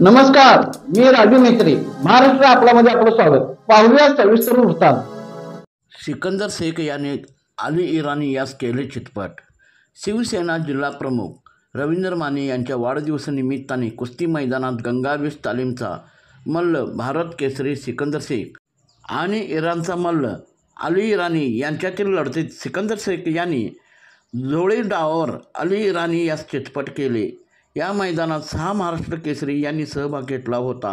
नमस्कार, मी राजू मेत्री. महाराष्ट्र आपल्यामध्ये आपलं स्वागत. पाहूया सविस्तर वृत्तांत. सिकंदर शेख याने अली इराणी यास केले चितपट. शिवसेना जिल्हा प्रमुख रवींद्र माने यांच्या वाढदिवसानिमित्ताने कुस्ती मैदानात गंगावेश तालीमचा मल्ल भारत केसरी सिकंदर शेख आणि इराणचा मल्ल अली इराणी यांच्यातील लढतीत सिकंदर शेख यांनी जोळी डावावर अली इराणी यास चितपट केले. या मैदानात 6 महाराष्ट्र केसरी यांनी सहभाग घेतला होता.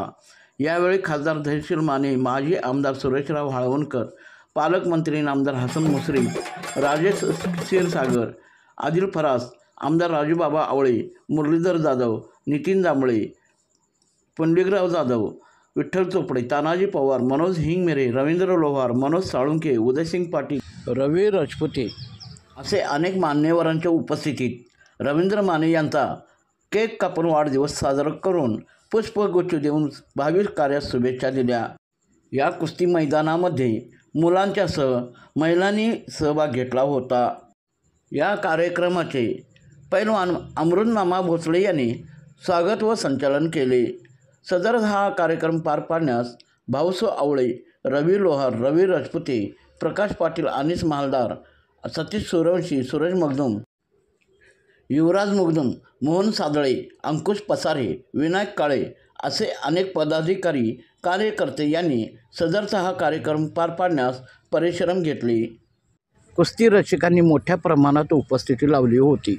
यावेळी खासदार धैर्यशील माने, माजी आमदार सुरेशराव हाळवणकर, पालकमंत्री नामदार हसन मुश्रीफ, राजेश क्षीरसागर, आदिल फरास, आमदार राजूबाबा आवळे, मुरलीधर जाधव, नितीन जांभळे, पंडितराव जाधव, विठ्ठल चोपडे, तानाजी पवार, मनोज हिंगमिरे, रवींद्र लोहार, मनोज साळुंखे, उदयसिंग पाटील, रवी राजपुते असे अनेक मान्यवरांच्या उपस्थितीत रवींद्र माने यांचा केक कापून वाढदिवस साजरा करून पुष्पगुच्छ देऊन भावी कार्यास शुभेच्छा दिल्या. या कुस्ती मैदानामध्ये मुलांच्यासह महिलांनी सहभाग घेतला होता. या कार्यक्रमाचे पैलवान अमृतनामा भोसले यांनी स्वागत व संचालन केले. सदर हा कार्यक्रम पार पाडण्यास भाऊसो आवळे, रवी लोहार, रवी राजपुते, प्रकाश पाटील, अनिस महालदार, सतीश सूर्यवंशी, सूरज मगदूम, युवराज मुगदूम, मोहन सादळे, अंकुश पसारे, विनायक काळे असे अनेक पदाधिकारी, कार्यकर्ते यांनी सदरचा हा कार्यक्रम पार पाडण्यास परिश्रम घेतले. कुस्ती रसिकांनी मोठ्या प्रमाणात उपस्थिती लावली होती.